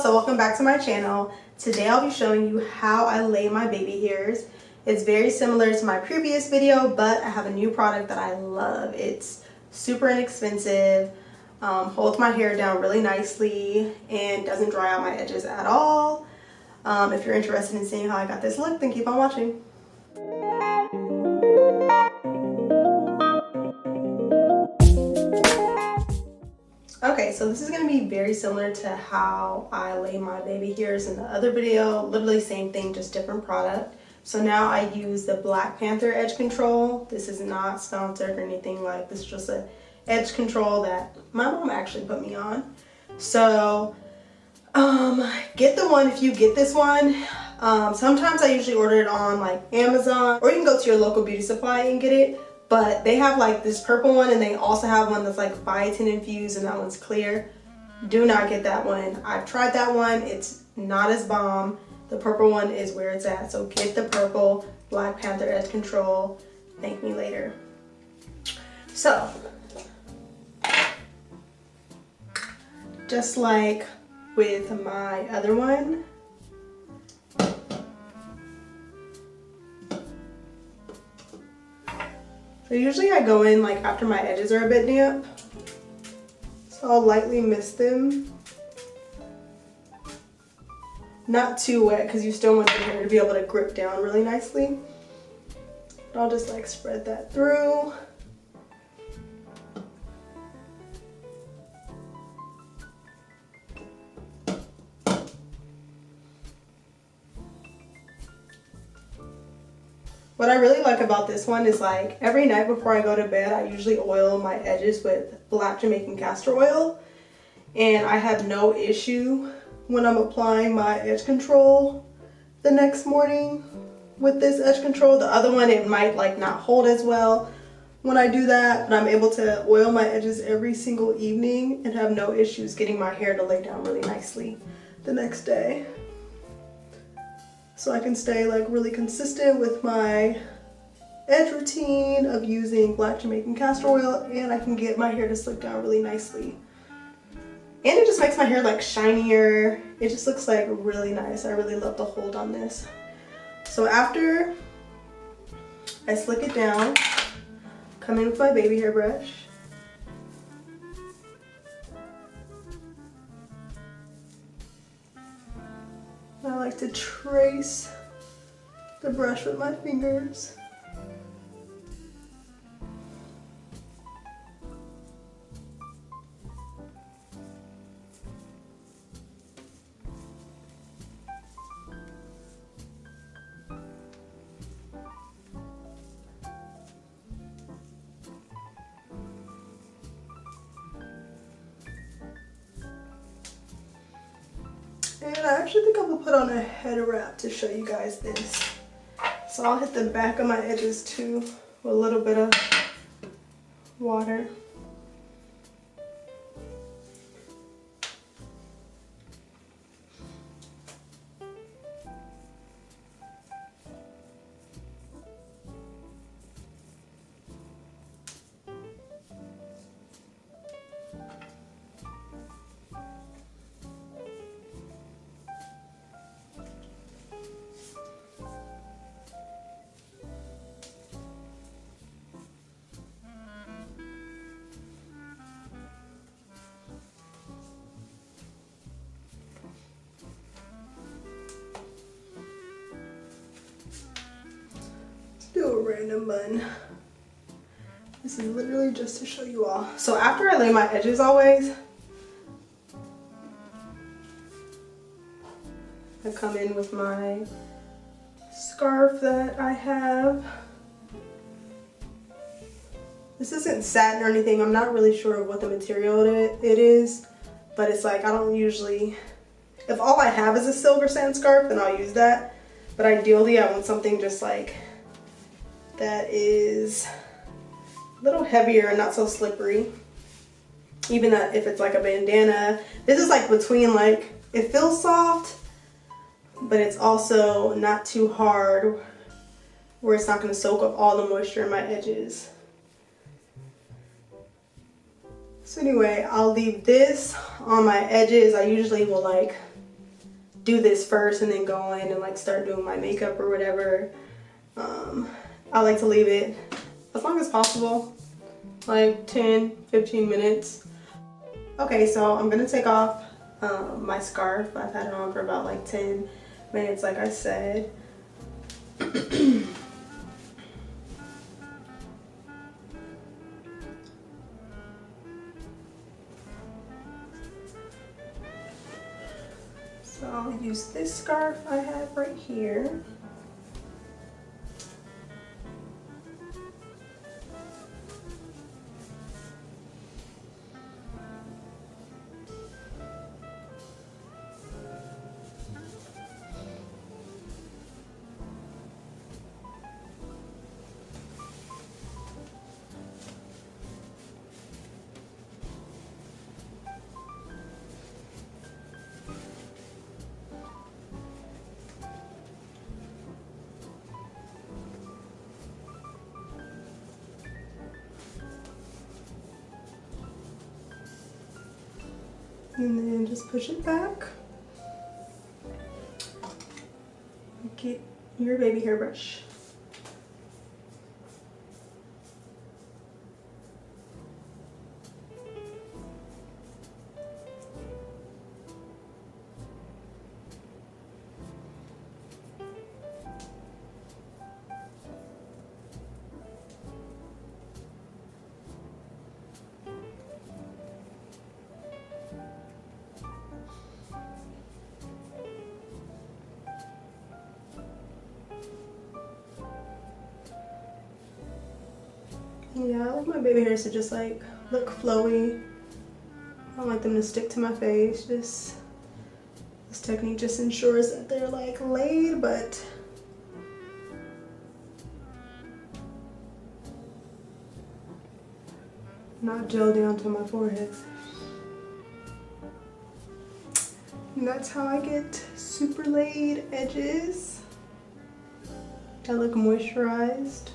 so welcome back to my channel. Today I'll be showing you how I lay my baby hairs. It's very similar to my previous video, but I have a new product that I love. It's super inexpensive, holds my hair down really nicely, and doesn't dry out my edges at all. If you're interested in seeing how I got this look, then keep on watching. Okay, so this is going to be very similar to how I lay my baby hairs in the other video. Literally same thing, just different product. So now I use the Black Panther edge control. This is not sponsored or anything, like this is just an edge control that my mom actually put me on. So get the one if you get this one. Sometimes I usually order it on like Amazon, or you can go to your local beauty supply and get it. But they have like this purple one, and they also have one that's like biotin infused, and that one's clear. Do not get that one. I've tried that one. It's not as bomb. The purple one is where it's at. So get the purple Black Panther edge control. Thank me later. So just like with my other one, so usually I go in like after my edges are a bit damp. So I'll lightly mist them. Not too wet because you still want your hair to be able to grip down really nicely. I'll just like spread that through. What I really like about this one is like every night before I go to bed, I usually oil my edges with black Jamaican castor oil. And I have no issue when I'm applying my edge control the next morning with this edge control. The other one, it might like not hold as well when I do that, but I'm able to oil my edges every single evening and have no issues getting my hair to lay down really nicely the next day. So I can stay like really consistent with my edge routine of using black Jamaican castor oil, and I can get my hair to slick down really nicely. And it just makes my hair like shinier. It just looks like really nice. I really love the hold on this. So after I slick it down, come in with my baby hair brush. I like to trace the brush with my fingers. And I actually think I'm gonna put on a head wrap to show you guys this. So I'll hit the back of my edges too with a little bit of water. Do a random bun. This is literally just to show you all. So after I lay my edges always, I come in with my scarf that I have. This isn't satin or anything. I'm not really sure what the material it is, but it's like I don't usually, if all I have is a silver sand scarf, then I'll use that. But ideally I want something just like that is a little heavier and not so slippery. Even that if it's like a bandana. This is like between, like, it feels soft, but it's also not too hard where it's not going to soak up all the moisture in my edges. So anyway, I'll leave this on my edges. I usually will like do this first and then go in and like start doing my makeup or whatever. I like to leave it as long as possible, like 10-15 minutes. Okay, so I'm gonna take off my scarf. I've had it on for about like 10 minutes, like I said. So I'll use this scarf I have right here. And then just push it back. Get your baby hairbrush. Yeah, I like my baby hairs to just like look flowy. I don't like them to stick to my face. This technique just ensures that they're like laid, but not gel down to my forehead. And that's how I get super laid edges that look moisturized.